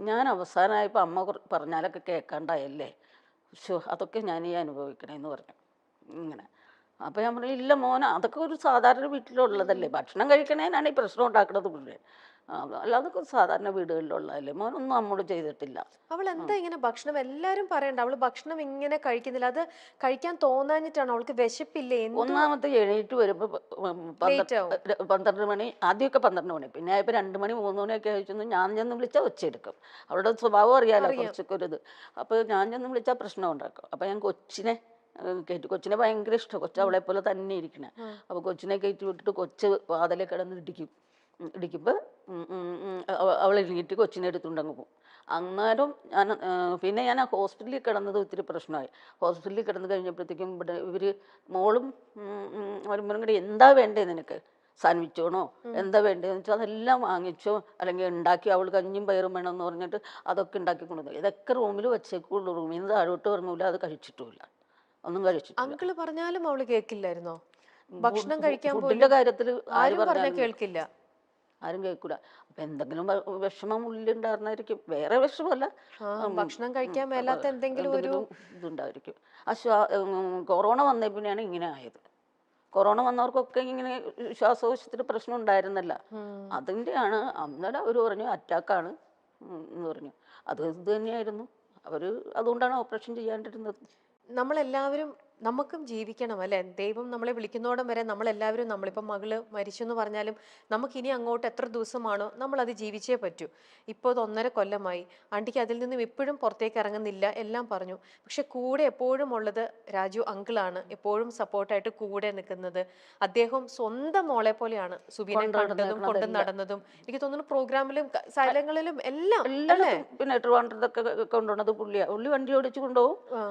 ഞാൻ അവസാനമായപ്പോൾ അമ്മ പറഞ്ഞാലൊക്കെ കേൾക്കാണ്ടായല്ലേ, അതൊക്കെ ഞാൻ ഈ അനുഭവിക്കണേന്ന് പറഞ്ഞു ഇങ്ങനെ. അപ്പോൾ ഞാൻ പറഞ്ഞു ഇല്ല മോനെ, അതൊക്കെ ഒരു സാധാരണ വീട്ടിലുള്ളതല്ലേ, ഭക്ഷണം കഴിക്കണേനാണ് ഈ പ്രശ്നം ഉണ്ടാക്കുന്നത് പുള്ളി. അല്ലാതൊക്കെ സാധാരണ വീടുകളിലുള്ളതല്ലേ, മോനൊന്നും അമ്മോട് ചെയ്തിട്ടില്ല. അവൾ എന്താ ഇങ്ങനെ ഭക്ഷണം എല്ലാരും പറയണ്ട അവള് ഭക്ഷണം ഇങ്ങനെ കഴിക്കുന്നില്ല, അത് കഴിക്കാൻ തോന്നാഞ്ഞിട്ടാണ്, അവൾക്ക് വിശപ്പില്ലേ എന്തോ. ഒന്നാമത്തെ എണീറ്റ് വരുമ്പോൾ ലേറ്റ് ആവും. 12 മണി, ആദ്യമൊക്കെ 12 മണി, പിന്നെ ആയപ്പോൾ 2 മണി 3 മണിയൊക്കെ കഴിച്ചെന്ന് ഞാൻ ചെന്ന് വിളിച്ചാൽ ഒച്ചയെടുക്കും. അവളുടെ സ്വഭാവം അറിയാലോ, അറിയാം. കുറച്ചൊക്കെ ഒരു ഇത്. അപ്പോൾ ഞാൻ ചെന്ന് വിളിച്ചാൽ പ്രശ്നം ഉണ്ടാക്കും. അപ്പോൾ ഞാൻ കൊച്ചിനെ കയറ്റി, കൊച്ചിനെ ഭയങ്കര ഇഷ്ടം, കൊച്ചു അവളെ പോലെ തന്നെ ഇരിക്കണേ. അപ്പോൾ കൊച്ചിനെ കയറ്റി വിട്ടിട്ട് കൊച്ച് വാതിലെ കിടന്ന് ഇടിക്കും. ഇടിക്കുമ്പോൾ അവൾ എണീറ്റ് കൊച്ചിനെ എടുത്തുകൊണ്ടങ്ങ് പോകും. അന്നേരം പിന്നെ ഞാൻ ആ ഹോസ്പിറ്റലിൽ കിടന്നത് ഒത്തിരി പ്രശ്നമായി. ഹോസ്പിറ്റലിൽ കിടന്ന് കഴിഞ്ഞപ്പോഴത്തേക്കും ഇവിടെ ഇവർ മോളും വരുമ്പോഴും കൂടി എന്താ വേണ്ടേ നിനക്ക്, സാൻഡ്വിച്ചോണോ എന്താ വേണ്ടതെന്ന് വെച്ചാൽ അതെല്ലാം വാങ്ങിച്ചോ, അല്ലെങ്കിൽ ഉണ്ടാക്കി, അവൾ കഞ്ഞിയും പയറും വേണമെന്ന് പറഞ്ഞിട്ട് അതൊക്കെ ഉണ്ടാക്കി കൊണ്ടുവന്നു. ഇതൊക്കെ റൂമിൽ വെച്ചേക്കുള്ളൂ, റൂമിൽ നിന്ന് താഴോട്ട് ഇറങ്ങൂല, അത് കഴിച്ചിട്ടുമില്ല, ഒന്നും കഴിച്ചിട്ടില്ല. അങ്കിള് പറഞ്ഞാലും അവള് കേൾക്കില്ലായിരുന്നോ? ഭക്ഷണം കഴിക്കാൻ ഫുഡിന്റെ പോലും കാര്യത്തിൽ ആര് ആരും പറഞ്ഞാൽ പറഞ്ഞാലും കേൾക്കില്ല. ആരും കേൾക്കൂല. അപ്പം എന്തെങ്കിലും വിഷമം ഉള്ളിലുണ്ടായിരുന്നായിരിക്കും, വേറെ വിഷമമല്ല. ആ, ഭക്ഷണം കഴിക്കാൻ മേലാത്ത എന്തെങ്കിലും ഒരു. എന്തെങ്കിലും ഇതുണ്ടായിരിക്കും. കൊറോണ വന്നേ പിന്നെയാണ് ഇങ്ങനെ ആയത്. കൊറോണ വന്നവർക്കൊക്കെ ഇങ്ങനെ ശ്വാസകോശത്തിന് പ്രശ്നം ഉണ്ടായിരുന്നല്ല. അതിൻ്റെയാണ്. അന്നേരം അവർ പറഞ്ഞു അറ്റാക്കാണ് എന്ന് പറഞ്ഞു. അത് ഇത് തന്നെയായിരുന്നു. അവർ അതുകൊണ്ടാണ് ഓപ്പറേഷൻ ചെയ്യാണ്ടിരുന്നത്. നമ്മളെല്ലാവരും നമുക്കും ജീവിക്കണം അല്ലെ, ദൈവം നമ്മളെ വിളിക്കുന്നോടം വരെ നമ്മളെല്ലാവരും, നമ്മളിപ്പം മകള് മരിച്ചു എന്ന് പറഞ്ഞാലും നമുക്കിനി അങ്ങോട്ട് എത്ര ദിവസമാണോ നമ്മൾ അത് ജീവിച്ചേ പറ്റൂ. ഇപ്പോൾ ഇത് 1.5 കൊല്ലമായി, ആണ്ടിക്ക് അതിൽ നിന്നും ഇപ്പോഴും പുറത്തേക്ക് ഇറങ്ങുന്നില്ല എല്ലാം പറഞ്ഞു. പക്ഷെ കൂടെ എപ്പോഴും ഉള്ളത് രാജു അങ്കിളാണ്, എപ്പോഴും സപ്പോർട്ടായിട്ട് കൂടെ നിൽക്കുന്നത്. അദ്ദേഹം സ്വന്തം മോളെ പോലെയാണ് സുബിനെ കൊണ്ട് കണ്ടതും കൊണ്ടു നടന്നേക്കണതെല്ലാം നടന്നതും. എനിക്ക് തോന്നുന്നു പ്രോഗ്രാമിലും സ്ഥലങ്ങളിലും എല്ലാം അല്ലേ. എല്ലായിടത്തും. പിന്നെ ട്രിവാൻഡ്രത്തൊക്കെ കൊണ്ടുപോണത് പുള്ളിയാണ്. പുള്ളി വണ്ടി ഓടിച്ച് കൊണ്ടുപോകും. ആ.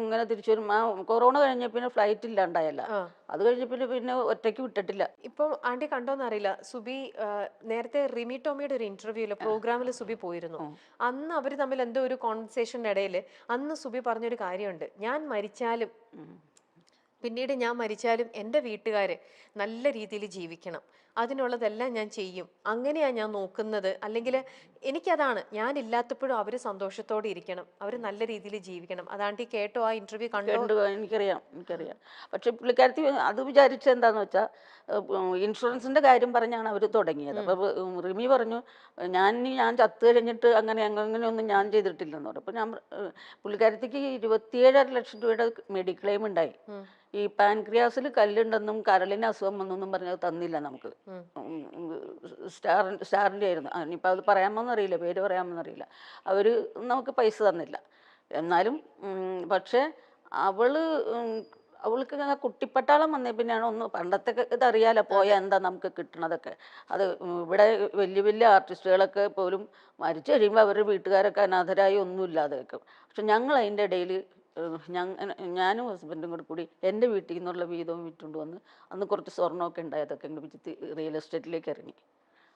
ഇങ്ങനെ തിരിച്ചു വരും. ആ കൊറോണ കഴിഞ്ഞ പിന്നെ ഫ്ലൈറ്റ് ഇല്ലാണ്ടായല്ല. ആ. അത് കഴിഞ്ഞ പിന്നെ ഒറ്റയ്ക്ക് വിട്ടിട്ടില്ല. ഇപ്പം ആന്റി കണ്ടോന്നറിയില്ല, സുബി നേരത്തെ റിമി ടോമിയുടെ ഒരു ഇന്റർവ്യൂല് പ്രോഗ്രാമിൽ സുബി പോയിരുന്നു. അന്ന് അവർ തമ്മിൽ എന്തോ ഒരു കോൺവെർസേഷന്റെ ഇടയിൽ അന്ന് സുബി പറഞ്ഞൊരു കാര്യമുണ്ട്, ഞാൻ മരിച്ചാലും പിന്നീട് ഞാൻ മരിച്ചാലും എൻ്റെ വീട്ടുകാര് നല്ല രീതിയിൽ ജീവിക്കണം, അതിനുള്ളതെല്ലാം ഞാൻ ചെയ്യും, അങ്ങനെയാ ഞാൻ നോക്കുന്നത്. അല്ലെങ്കിൽ എനിക്കതാണ്, ഞാൻ ഇല്ലാത്തപ്പോഴും അവർ സന്തോഷത്തോടെ ഇരിക്കണം, അവർ നല്ല രീതിയിൽ ജീവിക്കണം. അതാണ്ടി കേട്ടോ, ആ ഇന്റർവ്യൂ കണ്ടോ? എനിക്കറിയാം. പക്ഷെ പുള്ളിക്കാരത്തി അത് വിചാരിച്ചത് എന്താന്ന് വെച്ചാൽ ഇൻഷുറൻസിന്റെ കാര്യം പറഞ്ഞാണ് അവർ തുടങ്ങിയത്. അപ്പൊ റിമി പറഞ്ഞു ഞാൻ ചത്തു കഴിഞ്ഞിട്ട് അങ്ങനെയൊന്നും ഞാൻ ചെയ്തിട്ടില്ലെന്ന് പറഞ്ഞു. അപ്പൊ പുള്ളിക്കാരത്തിക്ക് 27.5 ലക്ഷം രൂപയുടെ മെഡിക്ലെയിം ഉണ്ടായി. ഈ പാൻക്രിയാസിൽ കല്ലുണ്ടെന്നും കരളിന് അസുഖം വന്നെന്നും പറഞ്ഞത് തന്നില്ല നമുക്ക്. സ്റ്റാറിൻ്റെ ആയിരുന്നു. ഇനിയിപ്പോൾ അത് പറയാമോന്നറിയില്ല, പേര് പറയാമോന്നറിയില്ല. അവർ നമുക്ക് പൈസ തന്നില്ല. എന്നാലും പക്ഷേ അവള് അവൾക്ക് ആ കുട്ടിപ്പട്ടാളം വന്നേ പിന്നെയാണ് ഒന്ന് പണ്ടത്തെ ഇതറിയാലോ, പോയാൽ എന്താ നമുക്ക് കിട്ടണതൊക്കെ. അത് ഇവിടെ വലിയ വലിയ ആർട്ടിസ്റ്റുകളൊക്കെ പോലും മരിച്ചു കഴിയുമ്പോൾ അവരുടെ വീട്ടുകാരൊക്കെ അനാഥരായി ഒന്നുമില്ലാതെ വെക്കും. പക്ഷെ ഞങ്ങൾ അതിൻ്റെ ഇടയിൽ ഞാനും ഹസ്ബൻഡും കൂടി എൻ്റെ വീട്ടിൽ നിന്നുള്ള വീതവും വിറ്റുകൊണ്ട് വന്ന് അന്ന് കുറച്ച് സ്വർണ്ണമൊക്കെ ഉണ്ടായതൊക്കെ വിറ്റ് റിയൽ എസ്റ്റേറ്റിലേക്ക് ഇറങ്ങി.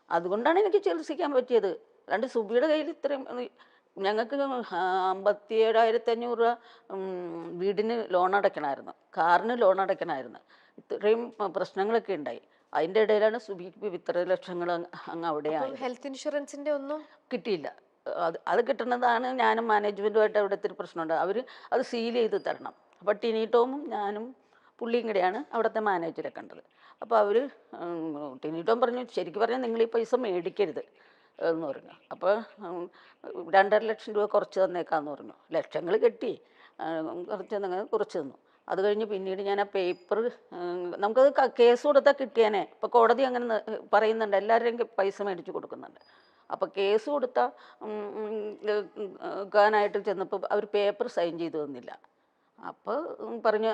അതുകൊണ്ടാണ് എനിക്ക് ചികിത്സിക്കാൻ പറ്റിയത്. അല്ലാണ്ട് സുബിയുടെ കയ്യിൽ ഇത്രയും ഞങ്ങൾക്ക് 57,500 രൂപ വീടിന് ലോൺ അടയ്ക്കണമായിരുന്നു, കാറിന് ലോൺ അടയ്ക്കണമായിരുന്നു. ഇത്രയും പ്രശ്നങ്ങളൊക്കെ ഉണ്ടായി. അതിൻ്റെ ഇടയിലാണ് സുബിക്ക് ഇത്ര ലക്ഷങ്ങൾ അങ്ങ് അവിടെ ആയത്. ഹെൽത്ത് ഇൻഷുറൻസിന്റെ ഒന്നും കിട്ടിയില്ല. അത് കിട്ടുന്നതാണ്. ഞാനും മാനേജ്മെൻറ്റുമായിട്ട് അവിടെ ഇത്തിരി പ്രശ്നമുണ്ട്. അവർ അത് സീൽ ചെയ്ത് തരണം. അപ്പോൾ ടിനി ടോമും ഞാനും പുള്ളിയും കൂടെയാണ് അവിടുത്തെ മാനേജരെ കണ്ടത്. അപ്പോൾ അവർ ടിനി ടോം പറഞ്ഞു ശരിക്കും പറഞ്ഞാൽ നിങ്ങൾ ഈ പൈസ മേടിക്കരുത് എന്ന് പറഞ്ഞു. അപ്പോൾ 2.5 ലക്ഷം രൂപ കുറച്ച് തന്നേക്കാന്ന് പറഞ്ഞു. ലക്ഷങ്ങൾ കെട്ടി കുറച്ച് തന്നു. അത് കഴിഞ്ഞ് പിന്നീട് ഞാൻ ആ പേപ്പർ നമുക്കത് കേസ് കൊടുത്താൽ കിട്ടിയാനേ. ഇപ്പോൾ കോടതി അങ്ങനെ പറയുന്നുണ്ട്, എല്ലാവരുടെയും പൈസ മേടിച്ച് കൊടുക്കുന്നുണ്ട്. അപ്പോൾ കേസ് കൊടുത്താൽ ാനായിട്ട് ചെന്നപ്പോൾ അവർ പേപ്പർ സൈൻ ചെയ്ത് തന്നില്ല. അപ്പോൾ പറഞ്ഞു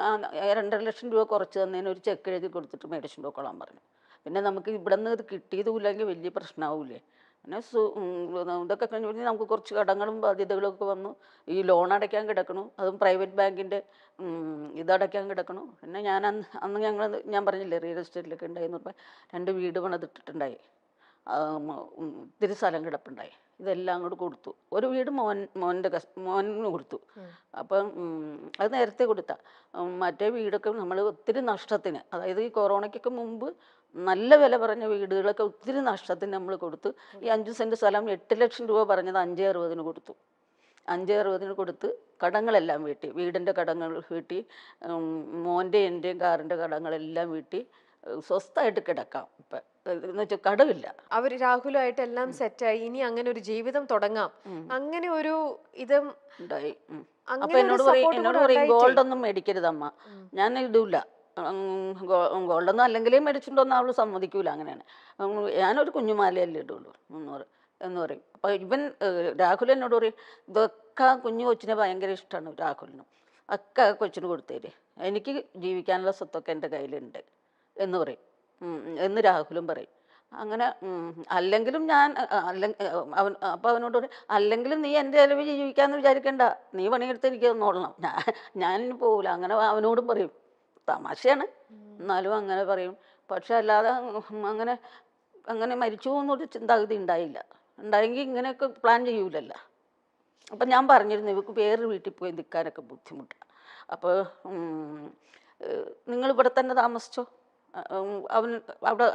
2.5 ലക്ഷം രൂപ കുറച്ച് തന്നതിന് ഒരു ചെക്ക് എഴുതി കൊടുത്തിട്ട് മേടിച്ചുകൊണ്ട് പോയിക്കോളാൻ പറഞ്ഞു. പിന്നെ നമുക്ക് ഇവിടെ നിന്ന് ഇത് കിട്ടിയതുമില്ലെങ്കിൽ വലിയ പ്രശ്നമാവില്ലേ. പിന്നെ ഇതൊക്കെ കഴിഞ്ഞ് നമുക്ക് കുറച്ച് കടങ്ങളും ബാധ്യതകളും ഒക്കെ വന്നു. ഈ ലോൺ അടയ്ക്കാൻ കിടക്കണു, അതും പ്രൈവറ്റ് ബാങ്കിൻ്റെ ഇതടയ്ക്കാൻ കിടക്കണു. പിന്നെ ഞാൻ പറഞ്ഞില്ലേ റിയൽ എസ്റ്റേറ്റിലൊക്കെ ഉണ്ടായെന്ന് പറഞ്ഞാൽ 2 വീട് പണിതിട്ടിട്ടുണ്ടായി. ഇത്തിരി സ്ഥലം കിടപ്പുണ്ടായി. ഇതെല്ലാം കൂടെ കൊടുത്തു. ഒരു വീട് മോനിന് കൊടുത്തു. അപ്പം അത് നേരത്തെ കൊടുത്ത. മറ്റേ വീടൊക്കെ നമ്മൾ ഒത്തിരി നഷ്ടത്തിന്, അതായത് ഈ കൊറോണയ്ക്കൊക്കെ മുമ്പ് നല്ല വില പറഞ്ഞ വീടുകളൊക്കെ ഒത്തിരി നഷ്ടത്തിന് നമ്മൾ കൊടുത്തു. ഈ 5 സെൻറ്റ് സ്ഥലം 8 ലക്ഷം രൂപ പറഞ്ഞത് 5,60 കൊടുത്തു. 5,60 കൊടുത്ത് കടങ്ങളെല്ലാം വീട്ടി, വീടിൻ്റെ കടങ്ങൾ വീട്ടി, മോൻ്റെ എൻ്റെയും കാറിൻ്റെ കടങ്ങളെല്ലാം വീട്ടി, സ്വസ്ഥമായിട്ട് കിടക്കാം ഇപ്പം. എന്ന് വെച്ചാൽ കടമില്ല. അവര് രാഹുലുമായിട്ട് എല്ലാം സെറ്റായി, ഇനി അങ്ങനെ ഒരു ജീവിതം തുടങ്ങാം, അങ്ങനെ ഒരു ഇതും ഉണ്ടായി. അപ്പൊ അങ്ങനെ ഒരു support എന്നോട് കൂടെ പറയും ഉണ്ടായിട്ടേ. ഗോൾഡൊന്നും മേടിക്കരുതമ്മ, ഞാൻ ഇടൂല. ഗോൾഡൊന്നും അല്ലെങ്കിലേ മേടിച്ചിട്ടൊന്നും അവൾ സമ്മതിക്കൂല. അങ്ങനെയാണ്. ഞാനൊരു കുഞ്ഞുമാലയല്ലേ ഇടുള്ളൂ 300 എന്ന് പറയും. അപ്പോൾ ഇവൻ രാഹുൽ എന്നോട് പറയും, ഇതൊക്കെ കുഞ്ഞു കൊച്ചിനെ ഭയങ്കര ഇഷ്ടമാണ് രാഹുലിനും, ഒക്കെ കൊച്ചിന് കൊടുത്തേര്, എനിക്ക് ജീവിക്കാനുള്ള സ്വത്തൊക്കെ എൻ്റെ കയ്യിലുണ്ട് എന്ന് പറയും. എന്ന് രാഹുലും പറയും. അങ്ങനെ അല്ലെങ്കിലും ഞാൻ അപ്പോൾ അവനോട് പറയും, അല്ലെങ്കിലും നീ എൻ്റെ ചിലവ് ജീവിക്കാമെന്ന് വിചാരിക്കണ്ട, നീ പണിയെടുത്ത് എനിക്ക് തന്നോളണം, ഞാൻ പോകില്ല. അങ്ങനെ അവനോടും പറയും. തമാശയാണ്, എന്നാലും അങ്ങനെ പറയും. പക്ഷെ അല്ലാതെ അങ്ങനെ അങ്ങനെ മരിച്ചു പോകുന്നൊരു ചിന്താഗതി ഉണ്ടായില്ല. ഉണ്ടായെങ്കിൽ ഇങ്ങനെയൊക്കെ പ്ലാൻ ചെയ്യൂലല്ലോ. അപ്പം ഞാൻ പറഞ്ഞിരുന്നു ഇവർക്ക് വേറൊരു വീട്ടിൽ പോയി നിൽക്കാനൊക്കെ ബുദ്ധിമുട്ടാണ്. അപ്പോൾ നിങ്ങളിവിടെ തന്നെ താമസിച്ചോ, അവൻ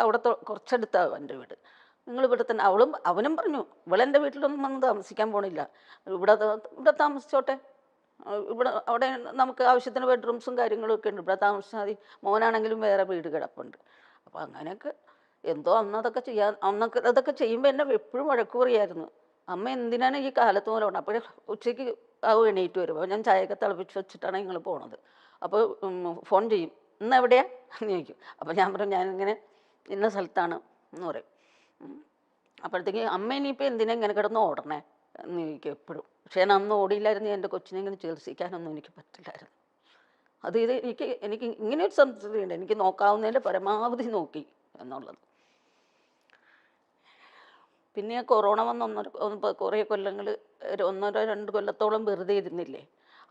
അവിടുത്തെ കുറച്ചടുത്താണ് എൻ്റെ വീട്, നിങ്ങളിവിടെ തന്നെ. അവനും പറഞ്ഞു, ഇവളെൻ്റെ വീട്ടിലൊന്നും വന്ന് താമസിക്കാൻ പോണില്ല, ഇവിടെ താമസിച്ചോട്ടെ, അവിടെ നമുക്ക് ആവശ്യത്തിന് ബെഡ്റൂംസും കാര്യങ്ങളും ഒക്കെ ഉണ്ട്, ഇവിടെ താമസിച്ചാൽ മതി, മോനാണെങ്കിലും വേറെ വീട് കിടപ്പുണ്ട്. അപ്പോൾ അങ്ങനെയൊക്കെ എന്തോ അതൊക്കെ ചെയ്യുമ്പോൾ എന്നെ എപ്പോഴും വഴക്ക് പറയായിരുന്നു, അമ്മ എന്തിനാണ് ഈ കാലത്ത് പോലെ പോകണം. അപ്പോൾ ഉച്ചയ്ക്ക് എണീറ്റ് വരും, അപ്പോൾ ഞാൻ ചായയൊക്കെ തിളപ്പിച്ച് വെച്ചിട്ടാണ് നിങ്ങൾ പോണത്. അപ്പോൾ ഫോൺ ചെയ്യും, ഇന്ന് എവിടെയാ എന്ന് ചോദിക്കും. അപ്പോൾ ഞാൻ പറയും, ഞാനിങ്ങനെ ഇന്ന സ്ഥലത്താണ് എന്ന് പറയും. അപ്പോഴത്തേക്ക് അമ്മ ഇനിയിപ്പോൾ എന്തിനാ ഇങ്ങനെ കിടന്ന് ഓടണേ എന്ന് ചോദിക്കും എപ്പോഴും. പക്ഷേ ഞാൻ അന്ന് ഓടിയില്ലായിരുന്നു, എൻ്റെ കൊച്ചിനെ ഇങ്ങനെ ചികിത്സിക്കാനൊന്നും എനിക്ക് പറ്റില്ലായിരുന്നു. എനിക്ക് ഇങ്ങനെ ഒരു സംതൃപ്തിയുണ്ട്, എനിക്ക് നോക്കാവുന്നതിൻ്റെ പരമാവധി നോക്കി എന്നുള്ളത്. പിന്നെ കൊറോണ വന്ന് കുറേ കൊല്ലങ്ങൾ, 1-2 കൊല്ലത്തോളം വെറുതെ ഇരുന്നില്ലേ.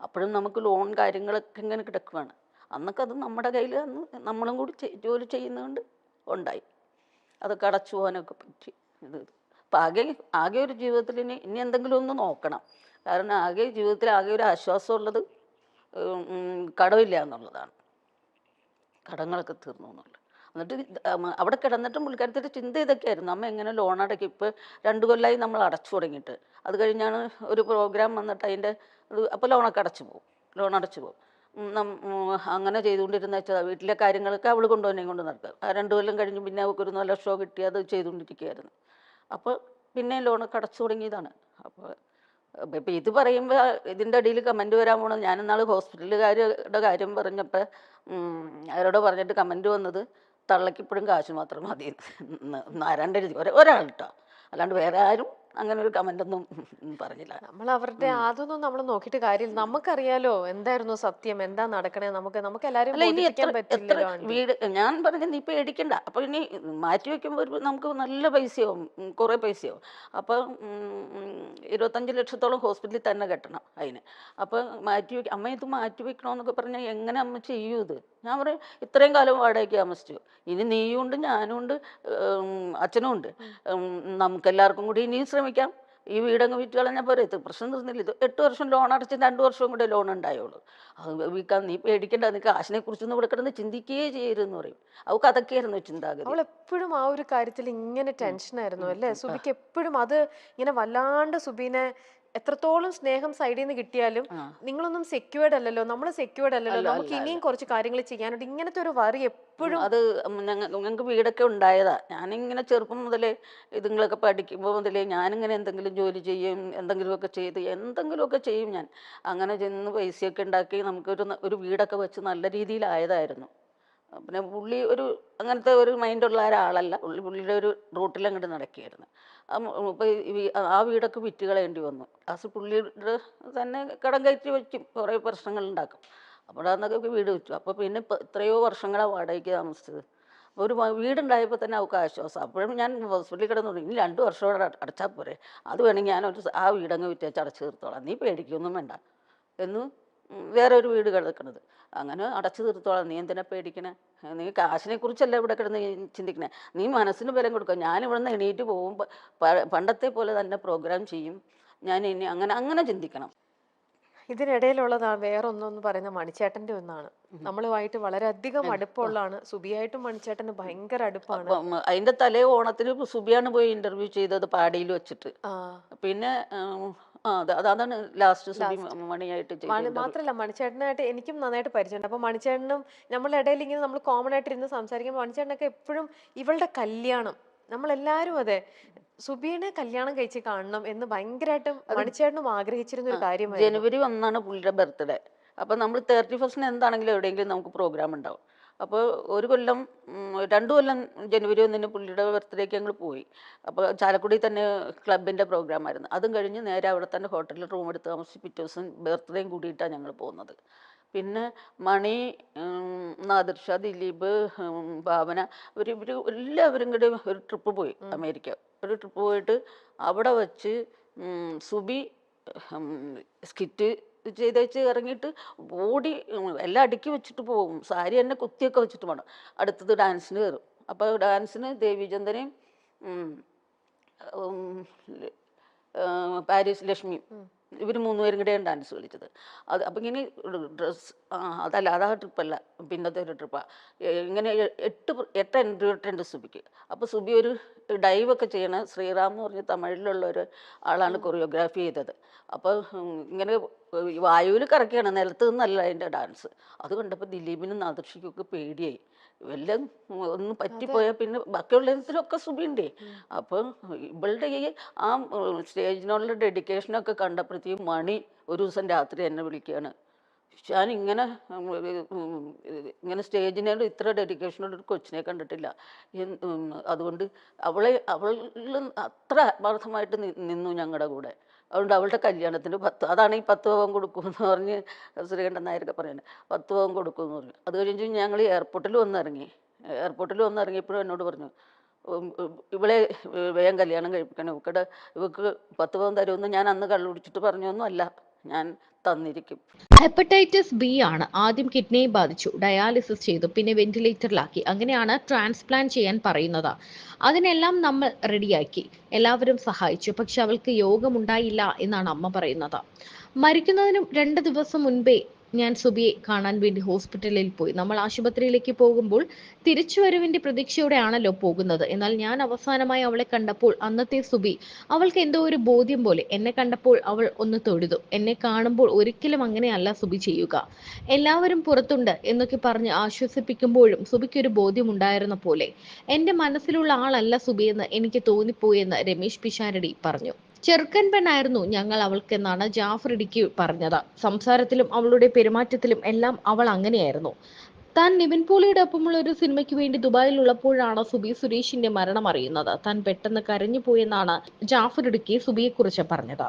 അപ്പോഴും നമുക്ക് ലോൺ കാര്യങ്ങളൊക്കെ ഇങ്ങനെ കിടക്കുകയാണ്. അന്നൊക്കെ അത് നമ്മുടെ കയ്യിൽ അന്ന് നമ്മളും കൂടി ജോലി ചെയ്യുന്നതുകൊണ്ട് ഉണ്ടായി, അതൊക്കെ അടച്ചു പോകാനൊക്കെ പറ്റി. അപ്പം ആകെ ഒരു ജീവിതത്തിൽ ഇനി എന്തെങ്കിലും ഒന്ന് നോക്കണം. കാരണം ജീവിതത്തിൽ ആകെ ഒരു ആശ്വാസമുള്ളത് കടമില്ല എന്നുള്ളതാണ്. കടങ്ങളൊക്കെ തീർന്നു എന്നുള്ളത്. എന്നിട്ട് അവിടെ കിടന്നിട്ടും പുള്ളിക്കാരത്തിൻ്റെ ചിന്ത ഇതൊക്കെയായിരുന്നു, അമ്മ എങ്ങനെ ലോൺ അടയ്ക്കും. ഇപ്പോൾ 2 കൊല്ലമായി നമ്മൾ അടച്ചു തുടങ്ങിയിട്ട്. അത് കഴിഞ്ഞാണ് ഒരു പ്രോഗ്രാം വന്നിട്ട് അതിൻ്റെ അപ്പോൾ ലോൺ അടച്ചു പോകും. അങ്ങനെ ചെയ്തുകൊണ്ടിരുന്ന വെച്ചാൽ വീട്ടിലെ കാര്യങ്ങളൊക്കെ അവൾ കൊണ്ട് നടക്കുക. ആ 2 കൊല്ലം കഴിഞ്ഞ് പിന്നെ അവൾക്കൊരു നല്ല ഷോ കിട്ടി, അത് ചെയ്തുകൊണ്ടിരിക്കുകയായിരുന്നു. അപ്പോൾ പിന്നെ ലോണൊക്കെ അടച്ചു തുടങ്ങിയതാണ്. അപ്പോൾ ഇപ്പം ഇത് പറയുമ്പോൾ ഇതിൻ്റെ ഇടയിൽ കമൻറ്റ് വരാൻ പോണത്, ഞാനിന്നാൾ ഹോസ്പിറ്റലുകാരുടെ കാര്യം പറഞ്ഞപ്പോൾ അവരോട് പറഞ്ഞിട്ട് കമൻറ്റ് വന്നത്, തള്ളയ്ക്ക് ഇപ്പോഴും കാശ് മാത്രം മതി ആരാണ്ട് എഴുതി, ഒരാൾ കേട്ടോ, അല്ലാണ്ട് വേറെ ആരും അങ്ങനെ ഒരു കമൻ്റൊന്നും പറഞ്ഞില്ല. നമ്മൾ അവരുടെ അതൊന്നും നമ്മൾ നോക്കിയിട്ട് കാര്യമില്ല, നമുക്കറിയാലോ എന്തായിരുന്നു സത്യം, എന്താ നടക്കണേ, നമുക്ക് എല്ലാവരും അല്ല, ഇനി എത്ര പറ്റില്ലല്ലോ. വീട് ഞാൻ പറഞ്ഞത് നീ പേടിക്കണ്ട. അപ്പോൾ ഇനി മാറ്റി വയ്ക്കുമ്പോൾ നമുക്ക് നല്ല പൈസയാവും, കുറേ പൈസയാവും. അപ്പം 25 ലക്ഷത്തോളം ഹോസ്പിറ്റലിൽ തന്നെ കെട്ടണം അതിന്. അപ്പോൾ അമ്മ ഇത് മാറ്റി വയ്ക്കണമെന്നൊക്കെ പറഞ്ഞാൽ എങ്ങനെ അമ്മ ചെയ്യൂ ഇത്? ഞാൻ പറയും, ഇത്രയും കാലം വാടകയ്ക്ക് താമസിച്ചു, ഇനി നീയും ഉണ്ട്, ഞാനും ഉണ്ട്, അച്ഛനും ഉണ്ട്, നമുക്കെല്ലാവർക്കും കൂടി ഇനിയും ശ്രമിക്കാം. ഈ വീടങ്ങ് വിറ്റ് കളഞ്ഞാൽ പോരെ, ഇത് പ്രശ്നം തീർന്നില്ല. ഇത് 8 വർഷം ലോൺ അടച്ച് 2 വർഷവും കൂടെ ലോൺ ഉണ്ടായുള്ളൂ. അത് വിൽക്കാൻ നീ പേടിക്കേണ്ട, നീ കാശിനെ കുറിച്ചൊന്നും ഇവിടെ കിടന്ന് ചിന്തിക്കുകയേ ചെയ്യരുതെന്ന് പറയും. അവൾക്ക് അതൊക്കെയായിരുന്നു ചിന്താഗതി. അവൾ എപ്പോഴും ആ ഒരു കാര്യത്തിൽ ഇങ്ങനെ ടെൻഷനായിരുന്നു അല്ലേ സുബിക്ക്? എപ്പോഴും അത് ഇങ്ങനെ വല്ലാണ്ട് സുബീനെ എത്രത്തോളം സ്നേഹം സൈഡിൽ നിന്ന് കിട്ടിയാലും നിങ്ങളൊന്നും സെക്യൂർഡ് അല്ലല്ലോ, നമ്മൾ സെക്യൂർഡ് അല്ലല്ലോ, നമുക്ക് ഇനിയും കുറച്ച് കാര്യങ്ങൾ ചെയ്യാനുണ്ട്, ഇങ്ങനത്തെ ഒരു വറി എപ്പോഴും. അത് ഞങ്ങൾക്ക് വീടൊക്കെ ഉണ്ടായതാ. ഞാനിങ്ങനെ ചെറുപ്പം മുതലേ ഇതുങ്ങളൊക്കെ പഠിക്കുമ്പോൾ മുതലേ ഞാനിങ്ങനെ എന്തെങ്കിലും ജോലി ചെയ്യും, എന്തെങ്കിലുമൊക്കെ ചെയ്യും ഞാൻ. അങ്ങനെ ചെന്ന് പൈസയൊക്കെ ഉണ്ടാക്കി നമുക്കൊരു വീടൊക്കെ വെച്ച് നല്ല രീതിയിലായതായിരുന്നു. പിന്നെ പുള്ളി അങ്ങനത്തെ ഒരു മൈൻഡുള്ള ഒരാളല്ല. പുള്ളിയുടെ ഒരു റൂട്ടിൽ അങ്ങോട്ട് നടക്കുകയായിരുന്നു. അപ്പോൾ ആ വീടൊക്കെ വിറ്റ് കളയേണ്ടി വന്നു. പുള്ളിയുടെ തന്നെ കടം കയറ്റി വയ്ക്കും, കുറേ പ്രശ്നങ്ങളുണ്ടാക്കും. അപ്പോൾ അന്നൊക്കെ വീട് വെച്ചു. അപ്പോൾ പിന്നെ എത്രയോ വർഷങ്ങളാണ് വാടകയ്ക്ക് താമസിച്ചത്. ഒരു വീടുണ്ടായപ്പോൾ തന്നെ അവൾക്ക് ആശ്വാസം. അപ്പോഴും ഞാൻ ഹോസ്പിറ്റലിൽ കിടന്നു, ഇനി 2 വർഷം കൂടെ അടച്ചാൽ പോരെ, അത് വേണമെങ്കിൽ ആ വീടങ്ങ് വിറ്റേച്ച് അടച്ചു തീർത്തോളാം, നീ പേടിക്കൊന്നും വേണ്ട എന്ന്. വേറെ ഒരു വീട് കിടക്കണത്, അങ്ങനെ അടച്ചു തീർത്തോളാം, നീ എന്തിനാ പേടിക്കണേ, നീ കാശിനെ കുറിച്ചല്ല ഇവിടെ കിടന്ന് ചിന്തിക്കണേ, നീ മനസ്സിന് ബലം കൊടുക്കുക. ഞാനിവിടുന്ന് എണീറ്റ് പോകുമ്പോൾ പണ്ടത്തെ പോലെ തന്നെ പ്രോഗ്രാം ചെയ്യും ഞാൻ, ഇനി അങ്ങനെ ചിന്തിക്കണം. ഇതിനിടയിലുള്ളതാണ് വേറൊന്നെന്ന് പറയുന്ന മണിച്ചേട്ടന്റെ ഒന്നാണ്. നമ്മളുമായിട്ട് വളരെയധികം അടുപ്പമുള്ളതാണ്. സുബിയായിട്ടും മണിച്ചേട്ടന് ഭയങ്കര അടുപ്പാണ്. അപ്പം അതിന്റെ തലേ ഓണത്തിന് സുബിയാണ് പോയി ഇന്റർവ്യൂ ചെയ്തത് പാടിയിൽ വെച്ചിട്ട്. ആ പിന്നെ അതാണ് ലാസ്റ്റ് സുബി മണിയായിട്ട് ചെയ്തത്. മാത്രല്ല മണിച്ചേട്ടനായിട്ട് എനിക്കും നന്നായിട്ട് പരിചയമുണ്ട്. അപ്പൊ മണിച്ചേട്ടനും നമ്മളുടെ ഇടയിൽ ഇങ്ങനെ നമ്മൾ കോമൺ ആയിട്ട് ഇരുന്ന് സംസാരിക്കുമ്പോൾ മണിച്ചേട്ടനൊക്കെ എപ്പോഴും ഇവളുടെ കല്യാണം, നമ്മളെല്ലാരും അതെ, സുബിയെ കല്യാണം കഴിച്ച് കാണണം എന്ന് ഭയങ്കരമായിട്ടും മണിച്ചേട്ടനും ആഗ്രഹിച്ചിരുന്ന ഒരു കാര്യമായിരുന്നു. ജനുവരി 1 പുള്ളിയുടെ ബർത്ത്ഡേ. അപ്പൊ നമ്മൾ 31 എന്താണെങ്കിലും എവിടെയെങ്കിലും നമുക്ക് പ്രോഗ്രാം ഉണ്ടാവും. അപ്പോൾ ഒരു കൊല്ലം 2 കൊല്ലം ജനുവരി 1 പുള്ളിയുടെ ബർത്ത്ഡേക്ക് ഞങ്ങൾ പോയി. അപ്പോൾ ചാലക്കുടി തന്നെ ക്ലബിൻ്റെ പ്രോഗ്രാം ആയിരുന്നു. അതും കഴിഞ്ഞ് നേരെ അവിടെ തന്നെ ഹോട്ടലിൽ റൂം എടുത്ത് താമസിച്ച് പിറ്റേ ദിവസം ബർത്ത്ഡേയും കൂടിയിട്ടാണ് ഞങ്ങൾ പോകുന്നത്. പിന്നെ മണി, നാദിർഷ, ദിലീപ്, ഭാവന ഇവർ എല്ലാവരും കൂടി ഒരു ട്രിപ്പ് പോയി അമേരിക്ക. ഒരു ട്രിപ്പ് പോയിട്ട് അവിടെ വച്ച് സുബി സ്കിറ്റ് ചെയ്തേച്ച് ഇറങ്ങിയിട്ട് ഓടി എല്ലാം അടുക്കി വെച്ചിട്ട് പോകും. സാരി തന്നെ കുത്തിയൊക്കെ വെച്ചിട്ട് വേണം. അടുത്തത് ഡാൻസിന് കയറും. അപ്പോൾ ഡാൻസിന് ദേവിചന്ദനെയും പാരീസ് ലക്ഷ്മി ഇവർ 3 പേരും കൂടെയാണ് ഡാൻസ് കളിച്ചത്. അത് അപ്പം ഇങ്ങനെ ഡ്രസ്സ് അതല്ല, അതാ ട്രിപ്പല്ല, പിന്നത്തെ ഒരു ട്രിപ്പാണ്. ഇങ്ങനെ 8 എൻട്രി ഉണ്ട് സുബിക്ക്. അപ്പോൾ സുബി ഒരു ഡൈവൊക്കെ ചെയ്യണ ശ്രീറാം എന്ന് പറഞ്ഞ തമിഴിലുള്ള ഒരു ആളാണ് കൊറിയോഗ്രാഫി ചെയ്തത്. അപ്പോൾ ഇങ്ങനെ വായുവിൽ കറക്കുകയാണ്, നിലത്ത് നിന്നല്ല അതിൻ്റെ ഡാൻസ്. അത് കണ്ടപ്പോൾ ദിലീപിനും നാദർഷിക്കൊക്കെ പേടിയായി. വല്ലതും ഒന്ന് പറ്റിപ്പോയാൽ പിന്നെ ബാക്കിയുള്ളതിലൊക്കെ സുബിയുണ്ടേ. അപ്പോൾ ഇവളുടെ ഈ ആ സ്റ്റേജിനുള്ള ഡെഡിക്കേഷനൊക്കെ കണ്ടപ്പോഴത്തേക്കും മണി ഒരു ദിവസം രാത്രി എന്നെ വിളിക്കുകയാണ്, ഞാൻ ഇങ്ങനെ സ്റ്റേജിനോട് ഇത്ര ഡെഡിക്കേഷനോട് ഒരു കൊച്ചിനെ കണ്ടിട്ടില്ല. അതുകൊണ്ട് അവൾ അത്ര ആത്മാർത്ഥമായിട്ട് നിന്നു ഞങ്ങളുടെ കൂടെ. അതുകൊണ്ട് അവളുടെ കല്യാണത്തിന് അതാണ് ഈ 10 പവൻ കൊടുക്കുമെന്ന് പറഞ്ഞ് ശ്രീകണ്ഠൻ നായരൊക്കെ പറയുന്നത്. 10 പവൻ കൊടുക്കുമെന്ന് പറഞ്ഞു. അത് കഴിഞ്ഞ് ഞങ്ങൾ എയർപോർട്ടിൽ വന്നിറങ്ങിയപ്പോഴും എന്നോട് പറഞ്ഞു, ഇവളെ വേഗം കല്യാണം കഴിപ്പിക്കണം, ഇവക്ക് 10 പവൻ തരുമെന്ന് ഞാൻ അന്ന് കള്ളുപിടിച്ചിട്ട് പറഞ്ഞൊന്നും അല്ല, ഞാൻ തന്നിരിക്കും. ഹെപ്പറ്റൈറ്റിസ് ബി ആണ്. ആദ്യം കിഡ്നിയെ ബാധിച്ചു, ഡയാലിസിസ് ചെയ്തു, പിന്നെ വെന്റിലേറ്ററിലാക്കി. അങ്ങനെയാണ് ട്രാൻസ്പ്ലാന്റ് ചെയ്യാൻ പറയുന്നത്. അതിനെല്ലാം നമ്മൾ റെഡിയാക്കി, എല്ലാവരും സഹായിച്ചു. പക്ഷെ അവൾക്ക് യോഗമുണ്ടായില്ല എന്നാണ് അമ്മ പറയുന്നത്. മരിക്കുന്നതിനും 2 ദിവസം മുൻപേ ഞാൻ സുബിയെ കാണാൻ വേണ്ടി ഹോസ്പിറ്റലിൽ പോയി. നമ്മൾ ആശുപത്രിയിലേക്ക് പോകുമ്പോൾ തിരിച്ചുവരവിന്റെ പ്രതീക്ഷയോടെയാണല്ലോ പോകുന്നത്. എന്നാൽ ഞാൻ അവസാനമായി അവളെ കണ്ടപ്പോൾ അന്നത്തെ സുബി, അവൾക്ക് എന്തോ ഒരു ബോധ്യം പോലെ എന്നെ കണ്ടപ്പോൾ അവൾ ഒന്ന് തൊഴുതു. എന്നെ കാണുമ്പോൾ ഒരിക്കലും അങ്ങനെയല്ല സുബി ചെയ്യുക, എല്ലാവരും പുറത്തുണ്ട് എന്നൊക്കെ പറഞ്ഞ് ആശ്വസിപ്പിക്കുമ്പോഴും സുബിക്കൊരു ബോധ്യം ഉണ്ടായിരുന്ന പോലെ. എന്റെ മനസ്സിലുള്ള ആളല്ല സുബിയെന്ന് എനിക്ക് തോന്നിപ്പോയെന്ന് രമേശ് പിഷാരടി പറഞ്ഞു. ചെറുക്കൻ പെണ്ണായിരുന്നു ഞങ്ങൾ അവൾക്കെന്നാണ് ജാഫർ ഇടുക്കി പറഞ്ഞത്. സംസാരത്തിലും അവളുടെ പെരുമാറ്റത്തിലും എല്ലാം അവൾ അങ്ങനെയായിരുന്നു. താൻ നിവിൻ പോളിയുടെ ഒപ്പമുള്ള ഒരു സിനിമയ്ക്ക് വേണ്ടി ദുബായിലുള്ളപ്പോഴാണ് സുബി സുരേഷിന്റെ മരണം അറിയുന്നത്. താൻ പെട്ടെന്ന് കരഞ്ഞു പോയെന്നാണ് ജാഫർ ഇടുക്കി സുബിയെക്കുറിച്ച് പറഞ്ഞത്.